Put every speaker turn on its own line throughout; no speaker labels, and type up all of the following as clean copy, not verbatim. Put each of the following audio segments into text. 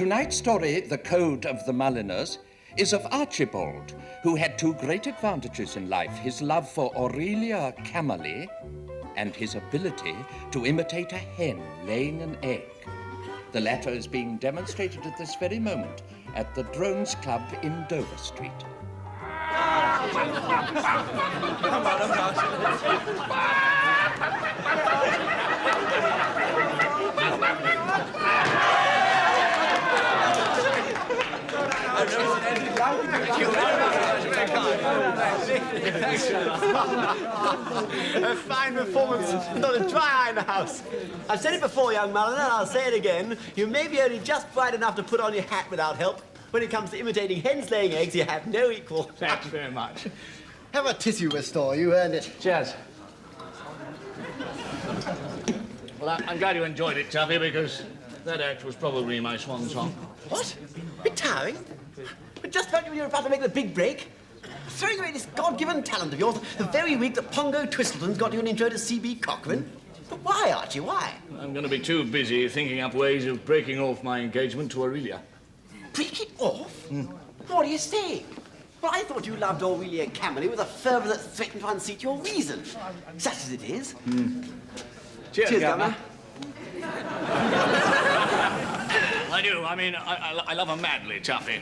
Tonight's story, The Code of the Mulliners, is of Archibald, who had two great advantages in life, his love for Aurelia Camerly and his ability to imitate a hen laying an egg. The latter is being demonstrated at this very moment at the Drones Club in Dover Street.
A fine performance, not a dry eye in the house. I've said it before, young Mulliner, and I'll say it again. You may be only just bright enough to put on your hat without help. When it comes to imitating hens laying eggs, you have no equal.
Thanks very much.
Have a tissue restore, you earned it.
Cheers. Well, I'm glad you enjoyed it, Tuffy, because that act was probably my swan song.
What? Retiring? But just when you were about to make the big break? Throwing away this God-given talent of yours the very week that Pongo Twistleton's got you an intro to C.B. Cochrane? But why, Archie, why?
I'm going to be too busy thinking up ways of breaking off my engagement to Aurelia.
Break it off? What do you say? Well, I thought you loved Aurelia Camerly with a fervour that threatened to unseat your reason. Such as it is.
Cheers,
Governor.
I do. I mean, I love her madly, Tuffy.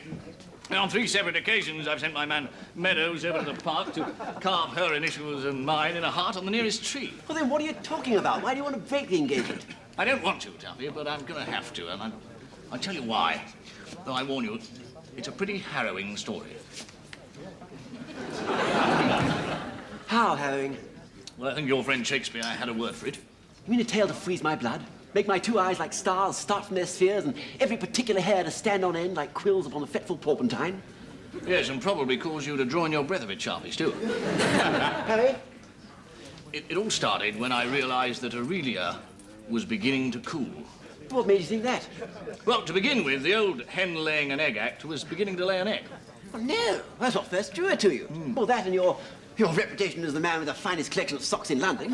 And on 3 separate occasions, I've sent my man Meadows over to the park to carve her initials and mine in a heart on the nearest tree.
Well, then what are you talking about? Why do you want to break the engagement?
I don't want to, Tuffy, but I'm going to have to, and I'll tell you why. Though I warn you, it's a pretty harrowing story.
How harrowing?
Well, I think your friend Shakespeare had a word for it.
You mean a tale to freeze my blood? Make my two eyes like stars start from their spheres and every particular hair to stand on end like quills upon a fretful porpentine?
Yes, and probably cause you to draw in your breath a bit sharpish, too.
Harry?
It all started when I realized that Aurelia was beginning to cool.
What made you think that?
Well, to begin with, the old hen-laying an egg act was beginning to lay an egg.
Oh, no, that's what first drew her to you. Well, that and your reputation as the man with the finest collection of socks in London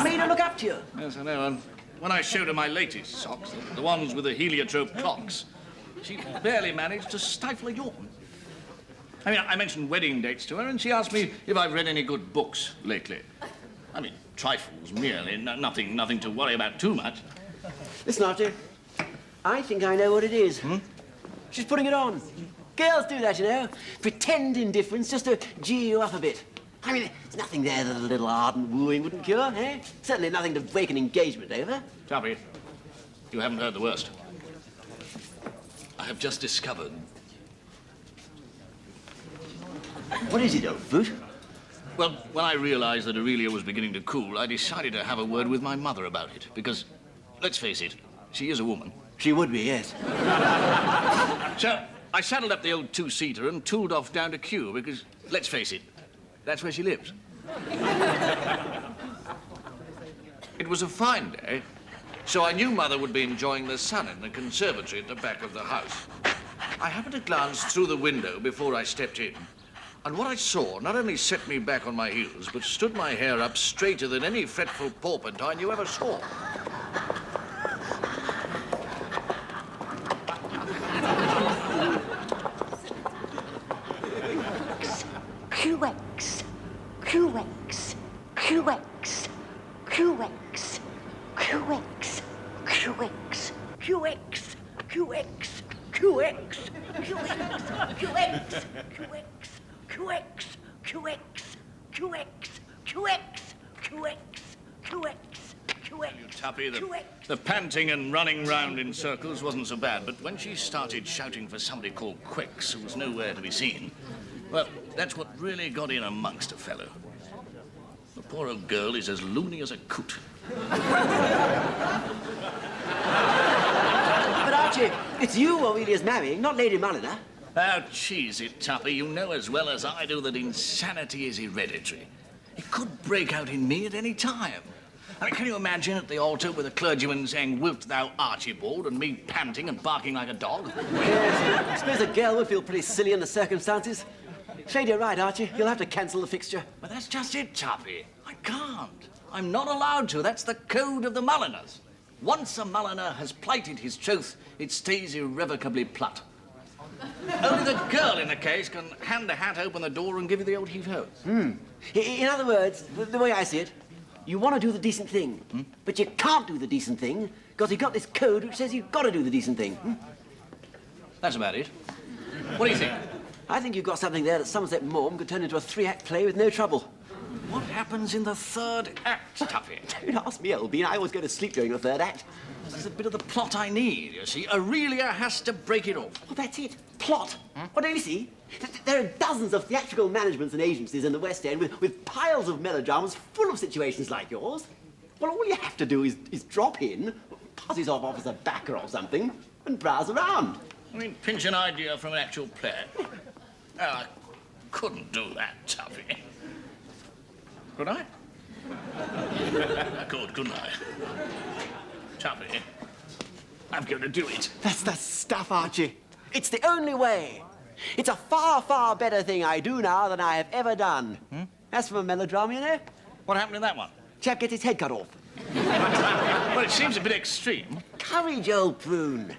made her look up to you.
Yes, I know, and when I showed her my latest socks, the ones with the heliotrope clocks, she barely managed to stifle a yawn. I mean, I mentioned wedding dates to her, and she asked me if I've read any good books lately. I mean, trifles, merely, nothing to worry about too much.
Listen, Archie, I think I know what it is. She's putting it on. Girls do that, you know. Pretend indifference just to gee you up a bit. I mean, there's nothing there that a little ardent wooing wouldn't cure, eh? Certainly nothing to break an engagement over.
Tuffy, you haven't heard the worst. I have just discovered.
What is it, old foot?
Well, when I realized that Aurelia was beginning to cool, I decided to have a word with my mother about it, because, let's face it, she is a woman.
She would be, yes.
So, I saddled up the old two-seater and tooled off down to Kew, because, let's face it, that's where she lives. It was a fine day, so I knew Mother would be enjoying the sun in the conservatory at the back of the house. I happened to glance through the window before I stepped in, and what I saw not only set me back on my heels, but stood my hair up straighter than any fretful porpentine you ever saw.
QX, QX, QX, QX, QX, QX, QX, QX, QX, QX, QX, QX, QX, QX,
Tuppy, the panting and running round in circles wasn't so bad, but when she started shouting for somebody called Quicks, who was nowhere to be seen, well, that's what really got in amongst a fellow. The poor old girl is as loony as a coot.
But, Archie, it's you Aurelia's marrying, not Lady Mulliner.
Oh, cheese it, Tuppy. You know as well as I do that insanity is hereditary. It could break out in me at any time. I mean, can you imagine at the altar with a clergyman saying, "Wilt thou, Archibald," and me panting and barking like a dog?
Yes, I suppose a girl would feel pretty silly in the circumstances. Afraid you're right, Archie. You'll have to cancel the fixture.
But that's just it, Tuppy. I can't. I'm not allowed to. That's the code of the Mulliners. Once a Mulliner has plighted his troth, it stays irrevocably plut. Only the girl in the case can hand the hat, open the door, and give you the old heave-ho.
In other words, the way I see it, you want to do the decent thing, but you can't do the decent thing because you've got this code which says you've got to do the decent thing.
That's about it. What do you think?
I think you've got something there that Somerset Maugham could turn into a 3-act play with no trouble.
What happens in the third act, Tuffy?
Don't ask me, old bean. I always go to sleep during the third act.
This is a bit of the plot I need, you see. Aurelia has to break it off.
Well, that's it. Plot. Well, don't you see? There are dozens of theatrical managements and agencies in the West End with piles of melodramas full of situations like yours. Well, all you have to do is drop in, pass yourself off as a backer or something, and browse around.
I mean, pinch an idea from an actual play. Well, I couldn't do that, Tuffy. Could I? I could, couldn't I? Tuffy, I'm going to do it.
That's the stuff, Archie. It's the only way. It's a far, far better thing I do now than I have ever done. That's from a melodrama, you know.
What happened in that one?
Chap gets his head cut off.
Well, it seems a bit extreme.
Courage, old prune.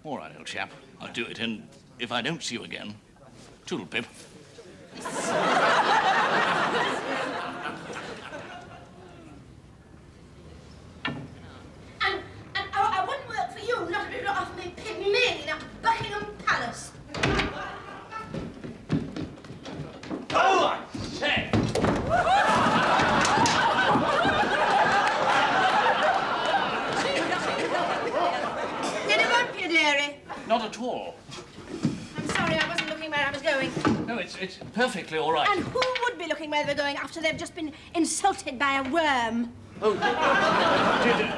All right, old chap. I'll do it, and if I don't see you again, toodle pip.
And I wouldn't work for you, not if you don't offer me Pygmalion at Buckingham Palace.
Oh, I say!
Did it bump you, dearie?
Not at all.
I'm sorry, I wasn't looking where I was going.
No, it's perfectly all right.
And who would be looking where they're going after they've just been insulted by a worm?
Oh,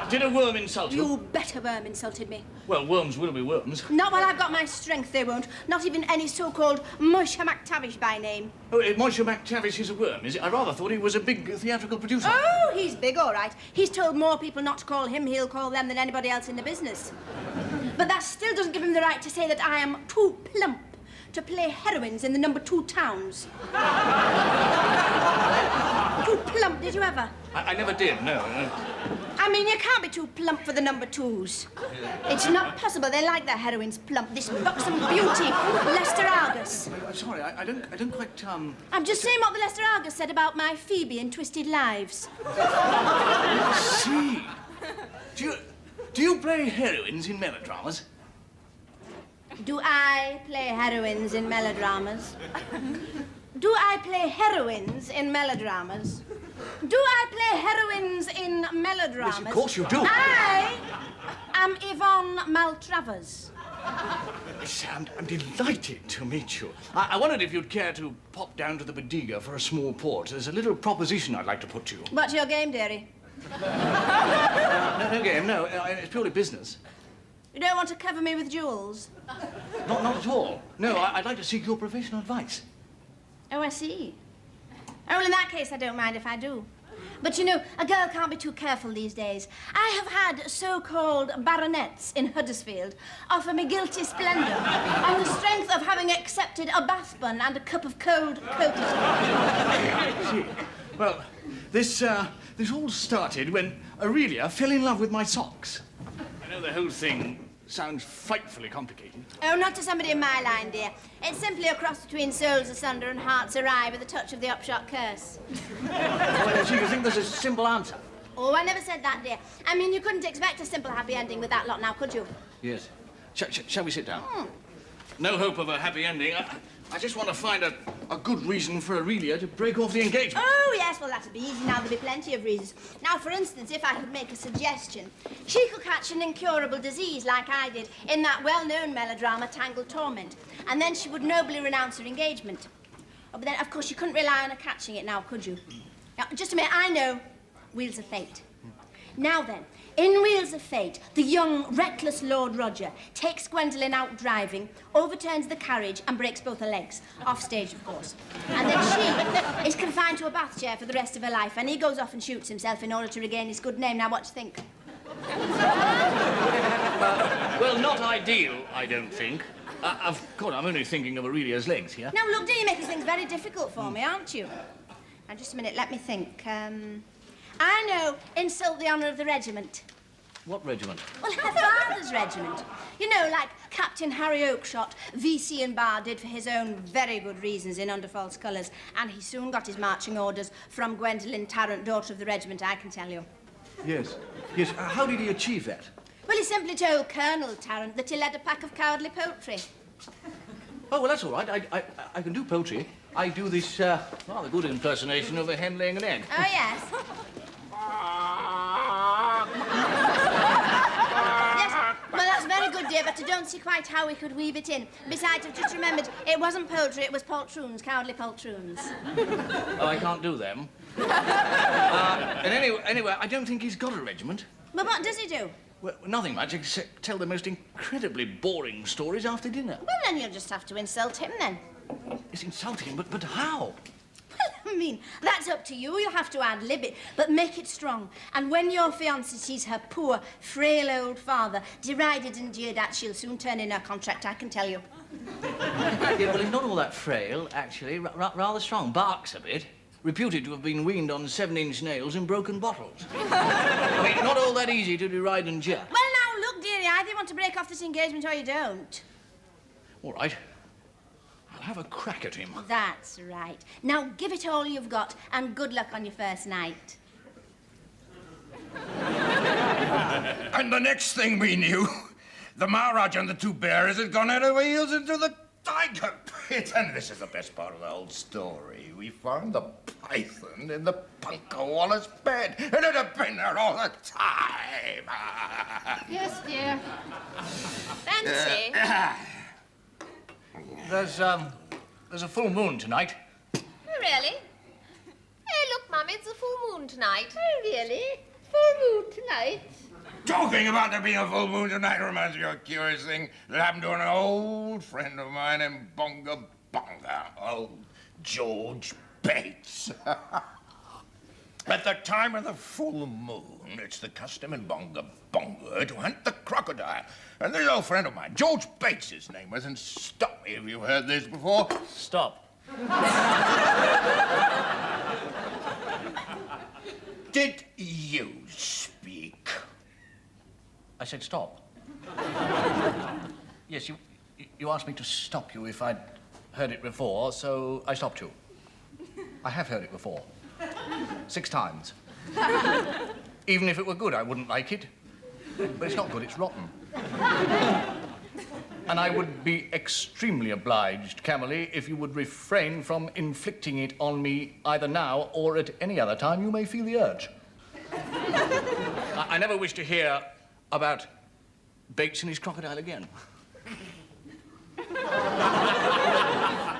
did a worm insult you?
You bet a worm insulted me.
Well, worms will be worms.
Not while I've got my strength, they won't. Not even any so-called Moshe MacTavish by name.
Oh, Monsieur MacTavish is a worm, is it? I rather thought he was a big theatrical producer.
Oh, he's big, all right. He's told more people not to call him, he'll call them than anybody else in the business. But that still doesn't give him the right to say that I am too plump to play heroines in the number 2 towns. Too plump, did you ever?
I never did, no.
I mean, you can't be too plump for the number 2s. It's not possible. They like their heroines plump. This buxom beauty, Lester Argus.
Sorry, I don't quite,
I'm just saying what the Lester Argus said about my Phoebe in Twisted Lives.
see. Do you play heroines in melodramas?
Do I play heroines in melodramas? Do I play heroines in melodramas? Do I play heroines in melodramas?
Yes, of course you do.
I am Yvonne Maltravers.
Yes, I'm delighted to meet you. I wondered if you'd care to pop down to the Bodega for a small port. There's a little proposition I'd like to put to you.
What's your game, dearie?
No game, no. It's purely business.
You don't want to cover me with jewels?
Not at all. No, I'd like to seek your professional advice.
Oh, I see. Oh, well, in that case, I don't mind if I do. But, you know, a girl can't be too careful these days. I have had so-called baronets in Huddersfield offer me guilty splendour on the strength of having accepted a bath bun and a cup of cold cocoa.
I see. Well, this all started when Aurelia fell in love with my socks. I know the whole thing sounds frightfully complicated.
Oh, not to somebody in my line, dear. It's simply a cross between souls asunder and hearts awry with a touch of the upshot curse.
Well, so you think there's a simple answer?
Oh, I never said that, dear. I mean, you couldn't expect a simple happy ending with that lot now, could you?
Yes. Shall we sit down? No hope of a happy ending. I just want to find a good reason for Aurelia to break off the engagement.
Oh, yes, well, that'd be easy now. There'd be plenty of reasons. Now, for instance, if I could make a suggestion, she could catch an incurable disease like I did in that well-known melodrama, Tangled Torment, and then she would nobly renounce her engagement. Oh, but then, of course, you couldn't rely on her catching it now, could you? Now, just a minute, I know. Wheels of Fate. Now then, in Wheels of Fate, the young, reckless Lord Roger takes Gwendolen out driving, overturns the carriage and breaks both her legs. Off stage, of course. And then she is confined to a bath chair for the rest of her life, and he goes off and shoots himself in order to regain his good name. Now, what do you think?
Well, not ideal, I don't think. Of course, I'm only thinking of Aurelia's legs here.
Now, look, dear, you're making things very difficult for me, aren't you? Now, just a minute, let me think. I know, insult the honour of the regiment.
What regiment?
Well, her father's regiment. You know, like Captain Harry Oakshott, VC and Bar did for his own very good reasons in Under False Colours, and he soon got his marching orders from Gwendolen Tarrant, daughter of the regiment, I can tell you.
Yes. Yes. How did he achieve that?
Well, he simply told Colonel Tarrant that he led a pack of cowardly poultry.
Oh, well, that's all right. I can do poultry. I do this rather good impersonation of a hen laying an egg.
Oh, yes. Yes, well, that's very good, dear, but I don't see quite how we could weave it in. Besides, I've just remembered, it wasn't poultry, it was poltroons, cowardly poltroons.
Oh, I can't do them. And anyway, I don't think he's got a regiment.
But what does he do?
Well, nothing much, except tell the most incredibly boring stories after dinner.
Well, then you'll just have to insult him, then.
It's insulting him, but how?
Well, I mean, that's up to you. You'll have to ad-lib it, but make it strong. And when your fiancée sees her poor, frail old father derided and jeered at, she'll soon turn in her contract, I can tell you.
Yeah, well, he's not all that frail, actually. Rather strong. Barks a bit. Reputed to have been weaned on 7-inch nails and broken bottles. I mean, not all that easy to deride and jeer.
Well, now, look, dearie, either you want to break off this engagement or you don't.
All right. I'll have a crack at him.
That's right. Now, give it all you've got, and good luck on your first night.
And the next thing we knew, the Maharaj and the two bearers had gone out of wheels into the tiger pit. And this is the best part of the whole story. We found the python in the Punker Wallace bed, and it had been there all the time.
Yes, dear. Fancy.
There's a full moon tonight.
Oh, really? Hey, look, Mum, it's a full moon tonight.
Oh, really? Full moon tonight?
Talking about there being a full moon tonight reminds me of a curious thing that happened to an old friend of mine in Bonga Bonga, old George Bates. At the time of the full moon, it's the custom in Bonga Bonga to hunt the crocodile. And this old friend of mine, George Bates, his name was, and stop me if you've heard this before.
Stop.
Did you speak?
I said stop. Yes, you asked me to stop you if I'd heard it before, so I stopped you. I have heard it before. 6 times. Even if it were good, I wouldn't like it. But it's not good, it's rotten. And I would be extremely obliged, Camille, if you would refrain from inflicting it on me either now or at any other time you may feel the urge. I never wish to hear about Bates and his crocodile again.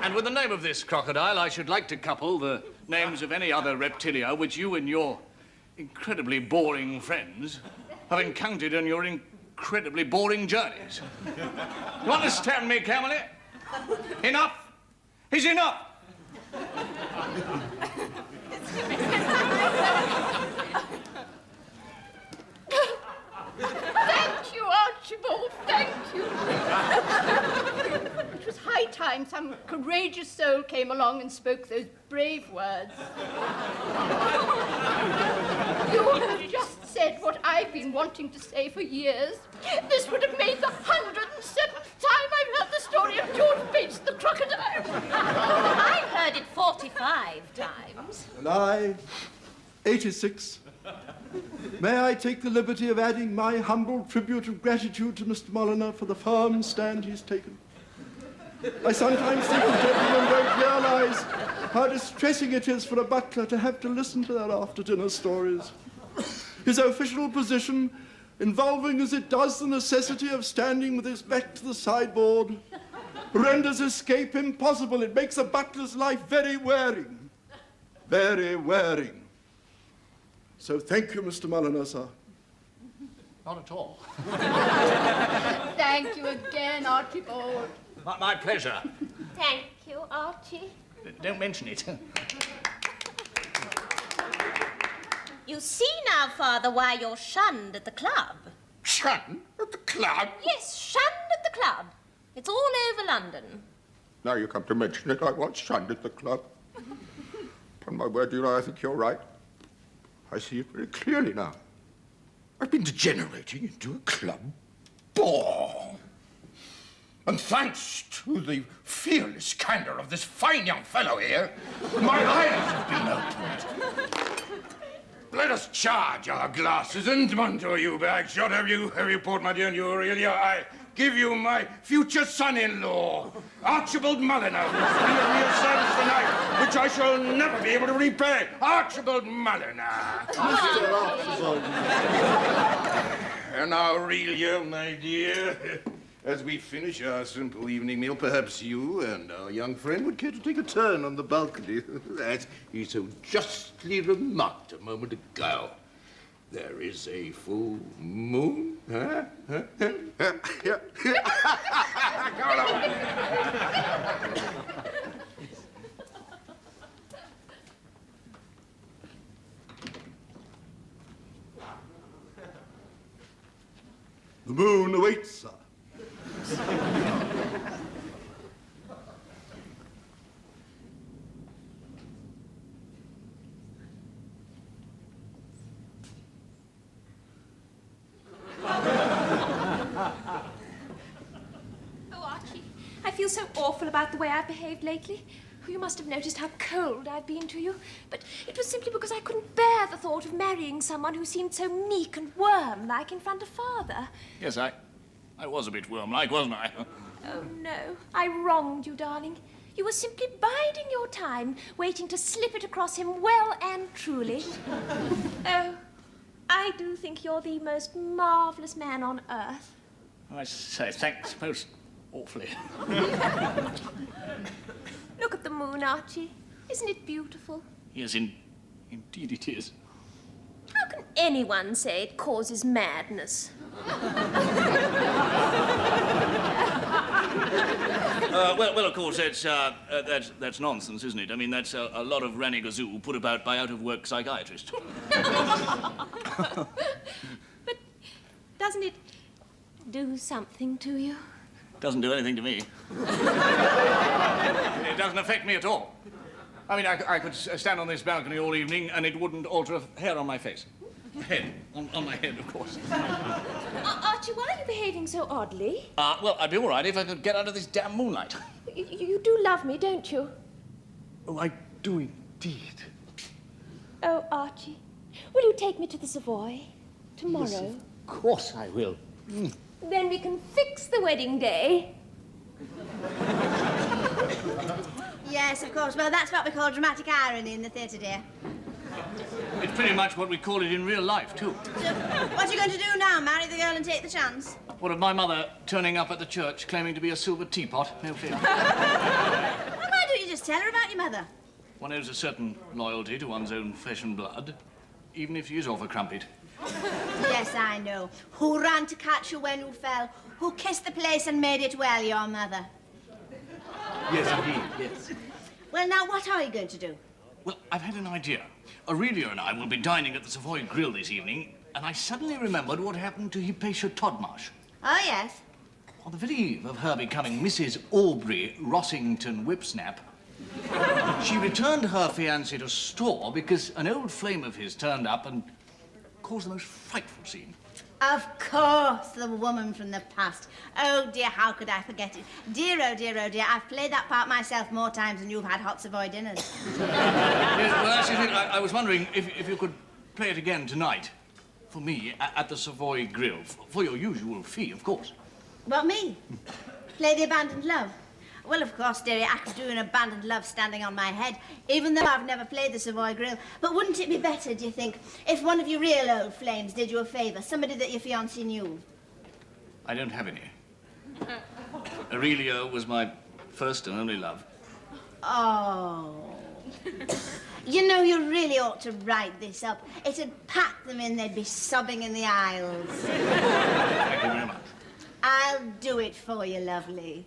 And with the name of this crocodile, I should like to couple the names of any other reptilia which you and your incredibly boring friends have encountered on your incredibly boring journeys. You understand me, Camille? Enough is enough.
Thank you, Archibald, thank you. It was high time some courageous soul came along and spoke those brave words. You have just said what I've been wanting to say for years. This would have made the 107th time I've heard the story of George Bates the crocodile.
I've heard it 45 times.
And I, 86. May I take the liberty of adding my humble tribute of gratitude to Mr. Mulliner for the firm stand he's taken. I sometimes think the gentlemen don't realize how distressing it is for a butler to have to listen to their after-dinner stories. His official position, involving as it does the necessity of standing with his back to the sideboard, renders escape impossible. It makes a butler's life very wearing. Very wearing. So thank you, Mr. Mulliner, sir.
Not at all.
Thank you again, Archibald.
My pleasure.
Thank you, Archie.
Don't mention it.
You see now, Father, why you're shunned at the club.
Shunned at the club?
Yes, shunned at the club. It's all over London.
Now you come to mention it, I was shunned at the club. Upon my word, you know, I think you're right. I see it very clearly now. I've been degenerating into a club bore. And thanks to the fearless candour of this fine young fellow here, my eyes have been opened. Let us charge our glasses, and unto you, Bagshot. Have you poured, my dear, and you, Aurelia? I give you my future son-in-law, Archibald Mulliner, who's rendered me a service tonight, which I shall never be able to repay. Archibald Mulliner.
Mr. Archibald.
And now, Aurelia, my dear, as we finish our simple evening meal, perhaps you and our young friend would care to take a turn on the balcony, as he so justly remarked a moment ago. There is a full moon, huh? Come on.
The moon awaits, sir.
Oh, Archie, I feel so awful about the way I've behaved lately. You must have noticed how cold I've been to you, but it was simply because I couldn't bear the thought of marrying someone who seemed so meek and worm-like in front of Father.
Yes, I was a bit worm-like, wasn't I?
Oh, no. I wronged you, darling. You were simply biding your time, waiting to slip it across him well and truly. Oh, I do think you're the most marvellous man on earth.
I say thanks most awfully.
Look at the moon, Archie. Isn't it beautiful?
Yes, indeed it is.
How can anyone say it causes madness?
Well, of course, that's nonsense, isn't it? I mean, that's a lot of ranny-gazoo put about by out-of-work psychiatrists.
But doesn't it do something to you?
Doesn't do anything to me. It doesn't affect me at all. I mean, I could stand on this balcony all evening and it wouldn't alter a hair on my face. Head. On my head, of course.
Archie, why are you behaving so oddly?
Well, I'd be all right if I could get out of this damn moonlight.
You do love me, don't you?
Oh, I do indeed.
Oh, Archie, will you take me to the Savoy tomorrow?
Yes, of course I will.
Then we can fix the wedding day.
Yes, of course. Well, that's what we call dramatic irony in the theatre, dear.
It's pretty much what we call it in real life, too.
So, what are you going to do now? Marry the girl and take the chance?
What of my mother turning up at the church claiming to be a silver teapot? No fear.
Well, why don't you just tell her about your mother?
One owes a certain loyalty to one's own flesh and blood, even if she is off a crumpet.
Yes, I know. Who ran to catch you when you fell? Who kissed the place and made it well, your mother?
Yes, indeed, yes.
Well, now, what are you going to do?
Well, I've had an idea. Aurelia and I will be dining at the Savoy Grill this evening, and I suddenly remembered what happened to Hypatia Todmarsh.
Oh, yes.
On the very eve of her becoming Mrs. Aubrey Rossington Whipsnap, she returned her fiancé to store because an old flame of his turned up and caused the most frightful scene.
Of course, the woman from the past. Oh, dear, how could I forget it? Dear, oh, dear, oh, dear, I've played that part myself more times than you've had hot Savoy dinners.
Yes, well, that's the thing. I was wondering if you could play it again tonight. For me, at the Savoy Grill. For your usual fee, of course.
What, me? Play the abandoned love? Well, of course, dearie, I could do an abandoned love standing on my head, even though I've never played the Savoy Grill. But wouldn't it be better, do you think, if one of your real old flames did you a favour, somebody that your fiancé knew?
I don't have any. Aurelia was my first and only love.
Oh. You know, you really ought to write this up. It'd pack them in, they'd be sobbing in the aisles.
Thank you very much.
I'll do it for you, lovely.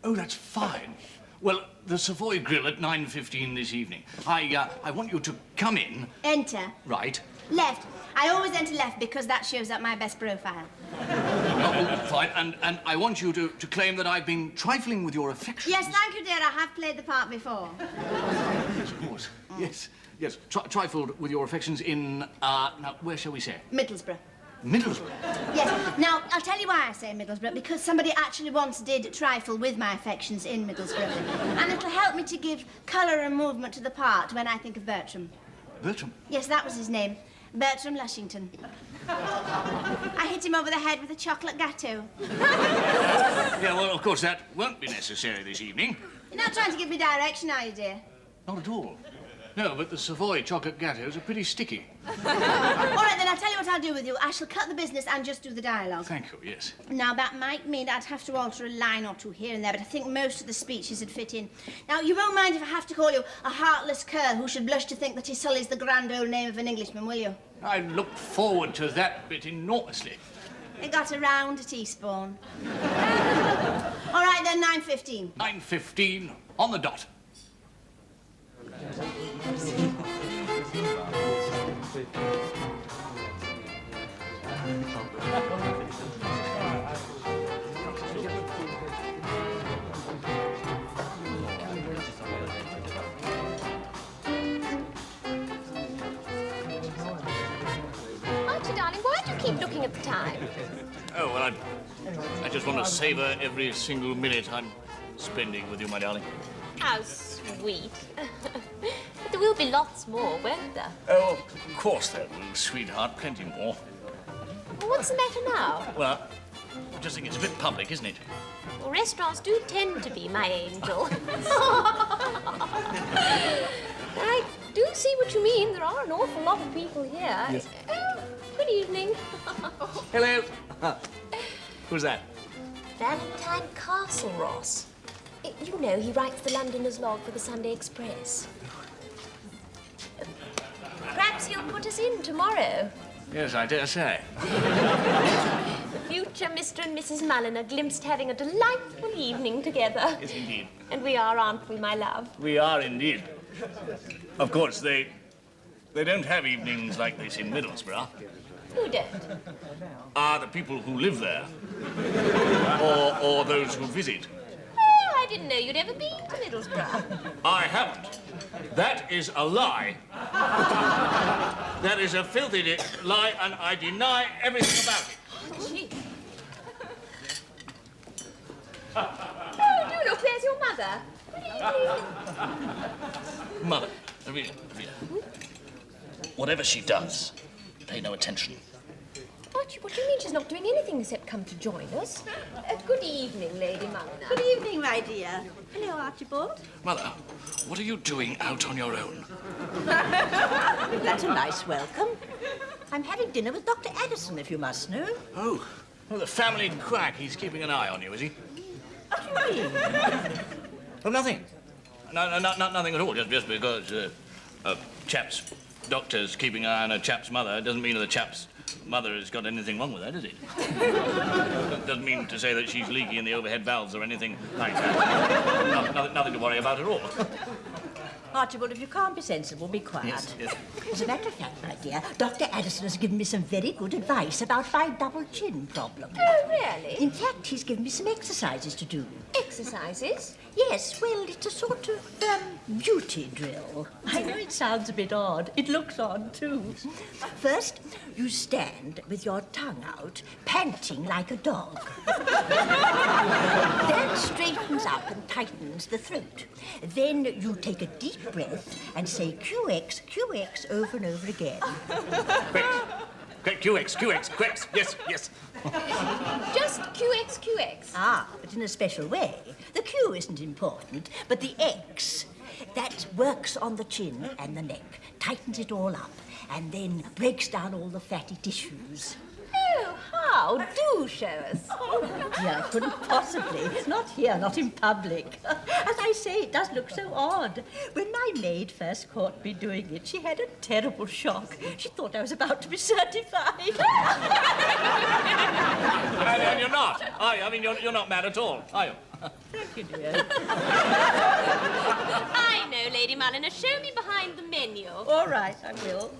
Oh, that's fine. Well, the Savoy Grill at 9:15 this evening. I want you to come in.
Enter.
Right.
Left. I always enter left because that shows up my best profile.
Oh, fine. And I want you to claim that I've been trifling with your affections.
Yes, thank you, dear. I have played the part before.
Yes, of course. Yes. Trifled with your affections in, now, where shall we say?
Middlesbrough.
Middlesbrough?
Yes. Now, I'll tell you why I say Middlesbrough, because somebody actually once did trifle with my affections in Middlesbrough. And it'll help me to give colour and movement to the part when I think of Bertram.
Bertram?
Yes, that was his name. Bertram Lushington. I hit him over the head with a chocolate gâteau.
Yeah, well, of course, that won't be necessary this evening.
You're not trying to give me direction, are you, dear?
Not at all. No, but the Savoy chocolate gâteaux are pretty sticky.
All right, then, I'll tell you what I'll do with you. I shall cut the business and just do the dialogue.
Thank you, yes.
Now, that might mean I'd have to alter a line or two here and there, but I think most of the speeches would fit in. Now, you won't mind if I have to call you a heartless cur who should blush to think that he sullies the grand old name of an Englishman, will you?
I look forward to that bit enormously.
It got around a teaspoon. All right, then, 9:15.
9:15 on the dot.
Archie, darling, why do you keep looking at the time?
Oh, well, I just want to savour every single minute I'm spending with you, my darling.
How sweet. But there will be lots more, won't there?
Oh, of course there will, sweetheart. Plenty more.
Well, what's the matter now?
Well, I just think it's a bit public, isn't it?
Well, restaurants do tend to be, my angel. I do see what you mean. There are an awful lot of people here.
Yes.
Oh, good evening.
Hello. Who's that?
Valentine Castle, Ross. You know, he writes the Londoner's log for the Sunday Express. Perhaps he'll put us in tomorrow.
Yes, I dare say.
The future Mr. and Mrs. Mulliner glimpsed having a delightful evening together.
Yes, indeed.
And we are, aren't we, my love?
We are indeed. Of course, they don't have evenings like this in Middlesbrough.
Who don't?
The people who live there. or those who visit.
Oh, I didn't know you'd ever been to Middlesbrough.
I haven't. That is a lie. That is a filthy lie, and I deny everything about it.
Gee. Oh, do look, there's your mother. Good evening.
Mother, Rita. Whatever she does, pay no attention.
Archie, what do you mean she's not doing anything except come to join us? Good evening, Lady Mulliner.
Good evening, my dear. Hello, Archibald.
Mother, what are you doing out on your own?
That's a nice welcome. I'm having dinner with Dr. Addison, if you must know.
Oh, well, the family quack. He's keeping an eye on you, is he?
What do you mean?
Oh, nothing. No, nothing at all. Just because a chap's doctor's keeping an eye on a chap's mother doesn't mean that the chap's mother has got anything wrong with her, does it? Doesn't mean to say that she's leaky in the overhead valves or anything like that. Nothing to worry about at all.
Archibald, if you can't be sensible, be quiet.
Yes.
As a matter of fact, my dear, Dr. Addison has given me some very good advice about my double chin problem.
Oh, really?
In fact, he's given me some exercises to do.
Exercises?
Yes, well, it's a sort of beauty drill. I know it sounds a bit odd. It looks odd, too. First, you stand with your tongue out, panting like a dog. That straightens up and tightens the throat. Then you take a deep breath and say QX, QX over and over again.
QX, QX. Yes.
Just QX, QX.
Ah, but in a special way. The Q isn't important, but the X. That works on the chin and the neck, tightens it all up, and then breaks down all the fatty tissues.
Oh, how? Do show us.
Oh, dear, I couldn't possibly. Not here, not in public. As I say, it does look so odd. When my maid first caught me doing it, she had a terrible shock. She thought I was about to be certified.
And you're not, are you? I mean, you're not mad at all, are you?
Thank you, dear.
I know, Lady Mulliner. Show me behind the menu.
All right, I will.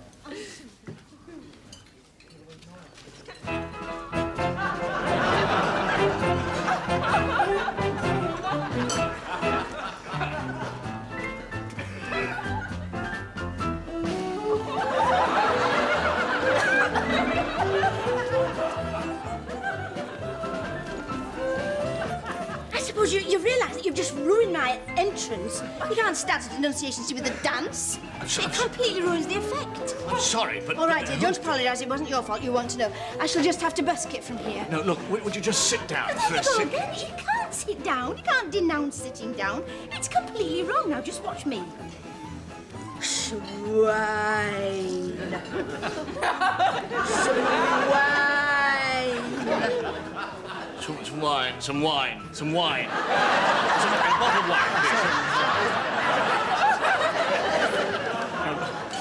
suppose you realise that you've just ruined my entrance. You can't start at Annunciations with a dance. It completely ruins the effect.
I'm sorry, but...
All right, dear, don't apologise. It wasn't your fault. You want to know. I shall just have to busk it from here.
No, look, would you just sit down for a
No,
second?
you can't sit down. You can't denounce sitting down. It's completely wrong. Now, just watch me. Swine. Swine.
Some wine. A bottle of wine,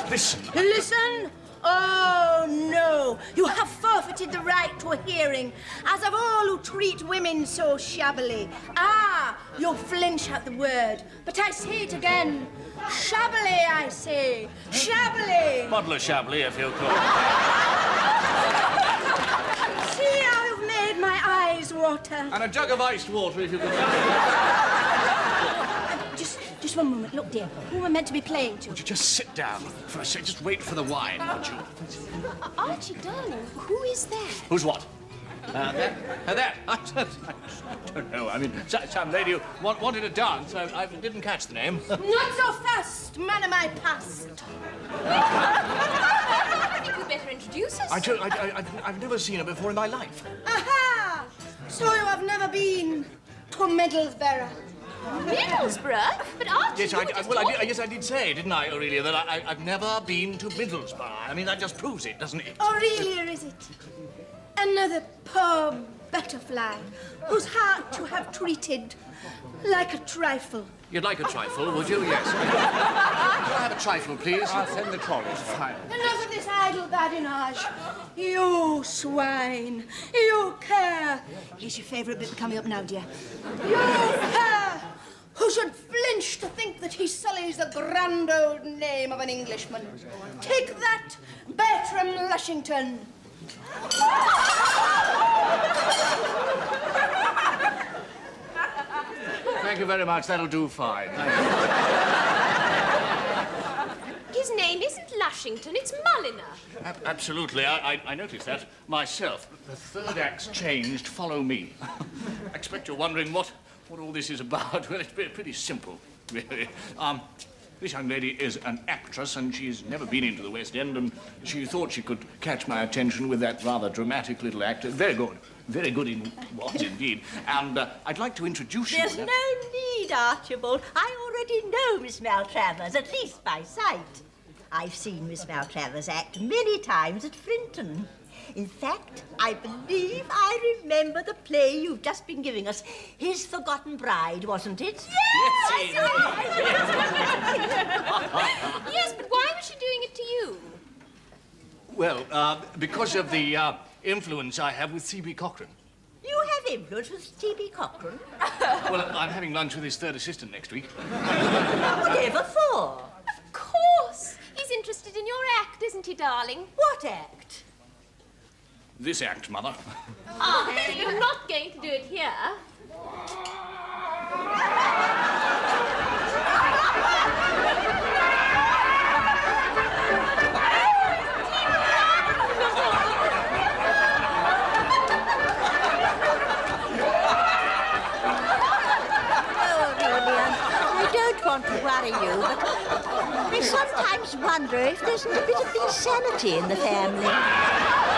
please. Listen.
Listen? Oh, no. You have forfeited the right to a hearing, as of all who treat women so shabbily. Ah, you flinch at the word, but I say it again. Shabbily, I say. Shabbily.
Bottle of Chablis, if you could.
See how you've made my eyes water.
And a jug of iced water, if you could.
Just one moment. Look, dear, who am I meant to be playing to?
Would you just sit down for a second? Just wait for the wine, would you?
Archie, darling, who is that?
Who's what? That? I don't know. I mean, some lady who wanted to dance. I didn't catch the name.
Not so fast, man of my past.
I think you'd better introduce us.
I've never seen her before in my life.
Aha! So you have never been to Middlesbrough?
Middlesbrough? But Archie,
Yes, I did say, didn't I, Aurelia, that I've never been to Middlesbrough. I mean, that just proves it, doesn't it?
Aurelia, is it? Another poor butterfly whose heart you have treated like a trifle.
You'd like a trifle, would you? Yes. Can I have a trifle, please?
I'll send the trolleys. Fine.
Enough of this idle badinage. You swine. You cur. Here's your favourite bit coming up now, dear. You cur who should flinch to think that he sullies the grand old name of an Englishman. Take that, Bertram Lushington.
Thank you very much. That'll do fine. Thank you.
his name isn't Lushington, it's Mulliner.
Absolutely. I noticed that myself. The third act's changed. Follow me. I expect you're wondering what all this is about. Well, it's pretty simple, really. This young lady is an actress, and she's never been into the West End, and she thought she could catch my attention with that rather dramatic little actor. Very good in what, indeed. And I'd like to introduce you.
There's no need, Archibald. I already know Miss Maltravers, at least by sight. I've seen Miss Maltravers act many times at Frinton. In fact, I believe I remember the play you've just been giving us. His Forgotten Bride, wasn't it?
Yes! Yes, but why was she doing it to you?
Well, because of the influence I have with C.B. Cochrane.
You have influence with T.B. Cochrane?
Well, I'm having lunch with his third assistant next week.
Whatever for?
Of course. He's interested in your act, isn't he, darling?
What act?
This act, Mother.
Oh, you're not going to do it here.
Want to worry you, but I sometimes wonder if there's a bit of insanity in the family.